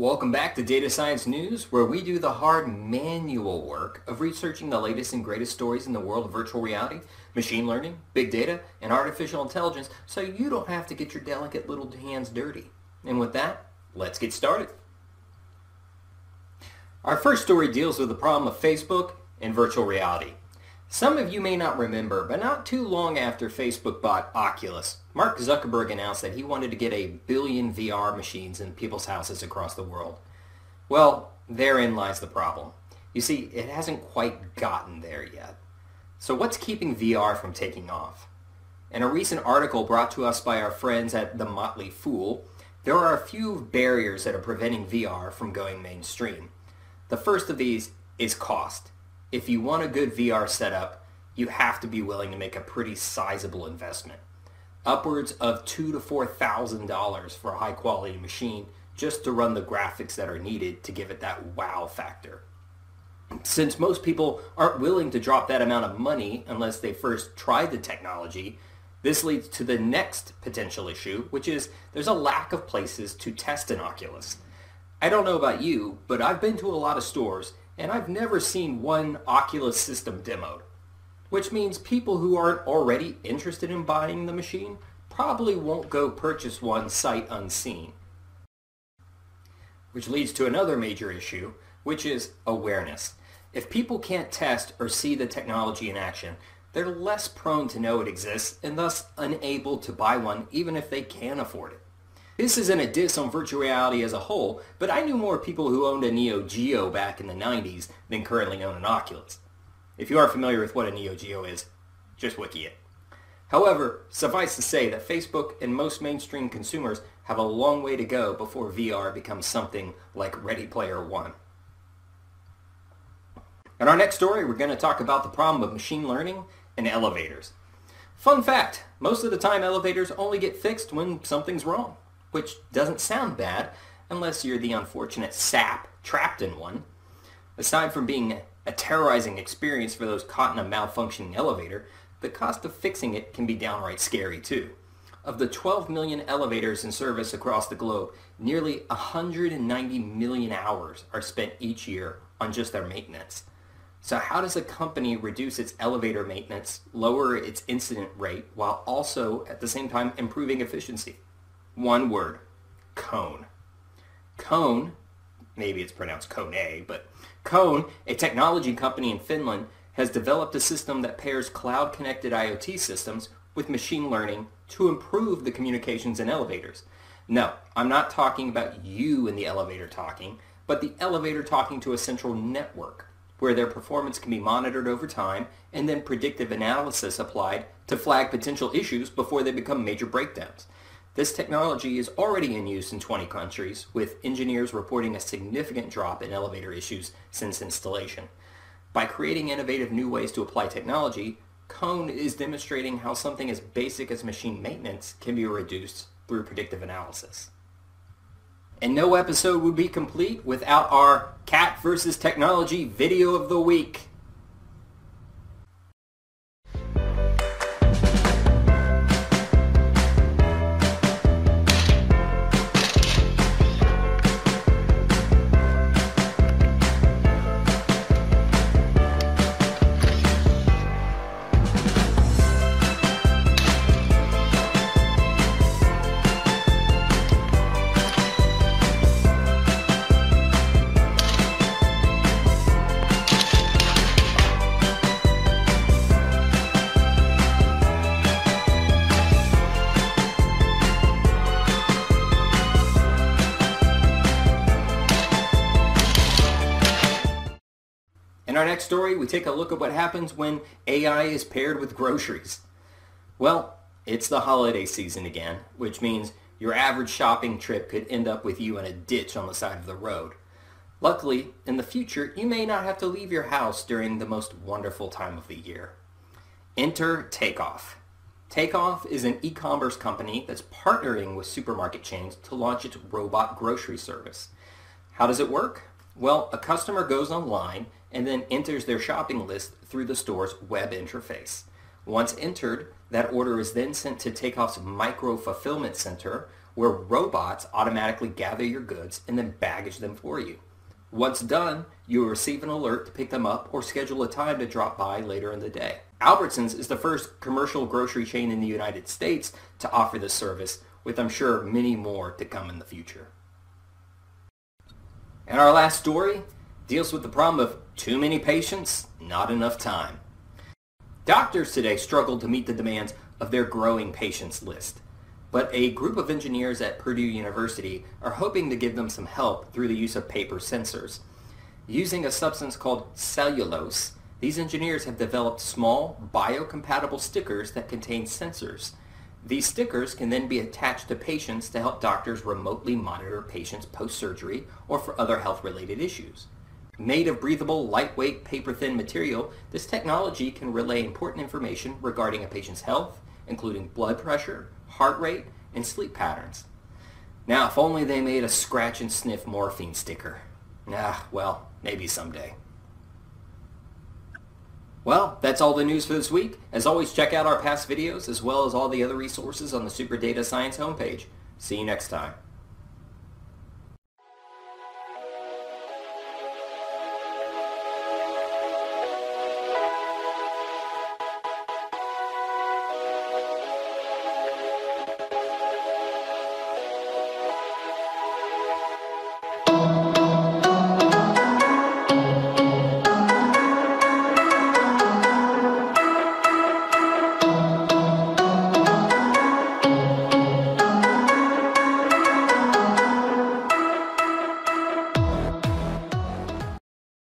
Welcome back to Data Science News, where we do the hard manual work of researching the latest and greatest stories in the world of virtual reality, machine learning, big data, and artificial intelligence so you don't have to get your delicate little hands dirty. And with that, let's get started. Our first story deals with the problem of Facebook and virtual reality. Some of you may not remember, but not too long after Facebook bought Oculus, Mark Zuckerberg announced that he wanted to get 1 billion VR machines in people's houses across the world. Well, therein lies the problem. You see, it hasn't quite gotten there yet. So what's keeping VR from taking off? In a recent article brought to us by our friends at The Motley Fool, there are a few barriers that are preventing VR from going mainstream. The first of these is cost. If you want a good VR setup, you have to be willing to make a pretty sizable investment. Upwards of $2,000 to $4,000 for a high-quality machine just to run the graphics that are needed to give it that wow factor. Since most people aren't willing to drop that amount of money unless they first tried the technology, this leads to the next potential issue, which is there's a lack of places to test an Oculus. I don't know about you, but I've been to a lot of stores and I've never seen one Oculus system demoed, which means people who aren't already interested in buying the machine probably won't go purchase one sight unseen. Which leads to another major issue, which is awareness. If people can't test or see the technology in action, they're less prone to know it exists and thus unable to buy one even if they can afford it. This isn't a diss on virtual reality as a whole, but I knew more people who owned a Neo Geo back in the 90s than currently own an Oculus. If you aren't familiar with what a Neo Geo is, just wiki it. However, suffice to say that Facebook and most mainstream consumers have a long way to go before VR becomes something like Ready Player One. In our next story, we're going to talk about the problem of machine learning and elevators. Fun fact, most of the time elevators only get fixed when something's wrong, which doesn't sound bad unless you're the unfortunate sap trapped in one. Aside from being a terrorizing experience for those caught in a malfunctioning elevator, the cost of fixing it can be downright scary too. Of the 12 million elevators in service across the globe, nearly 190 million hours are spent each year on just their maintenance. So how does a company reduce its elevator maintenance, lower its incident rate, while also at the same time improving efficiency? One word, Kone. Kone, maybe it's pronounced Kone, but Kone, a technology company in Finland, has developed a system that pairs cloud-connected IoT systems with machine learning to improve the communications in elevators. No, I'm not talking about you in the elevator talking, but the elevator talking to a central network where their performance can be monitored over time and then predictive analysis applied to flag potential issues before they become major breakdowns. This technology is already in use in 20 countries, with engineers reporting a significant drop in elevator issues since installation. By creating innovative new ways to apply technology, Kone is demonstrating how something as basic as machine maintenance can be reduced through predictive analysis. And no episode would be complete without our Cat versus Technology video of the week. In our next story, we take a look at what happens when AI is paired with groceries. Well, it's the holiday season again, which means your average shopping trip could end up with you in a ditch on the side of the road. Luckily, in the future, you may not have to leave your house during the most wonderful time of the year. Enter Takeoff. Takeoff is an e-commerce company that's partnering with supermarket chains to launch its robot grocery service. How does it work? Well, a customer goes online and then enters their shopping list through the store's web interface. Once entered, that order is then sent to Takeoff's micro-fulfillment center, where robots automatically gather your goods and then baggage them for you. Once done, you will receive an alert to pick them up or schedule a time to drop by later in the day. Albertsons is the first commercial grocery chain in the United States to offer this service, with I'm sure many more to come in the future. And our last story deals with the problem of too many patients, not enough time. Doctors today struggle to meet the demands of their growing patients list, but a group of engineers at Purdue University are hoping to give them some help through the use of paper sensors. Using a substance called cellulose, these engineers have developed small, biocompatible stickers that contain sensors. These stickers can then be attached to patients to help doctors remotely monitor patients post-surgery or for other health-related issues. Made of breathable, lightweight, paper-thin material, this technology can relay important information regarding a patient's health, including blood pressure, heart rate, and sleep patterns. Now, if only they made a scratch and sniff morphine sticker. Well, maybe someday. Well, that's all the news for this week. As always, check out our past videos as well as all the other resources on the Super Data Science homepage. See you next time.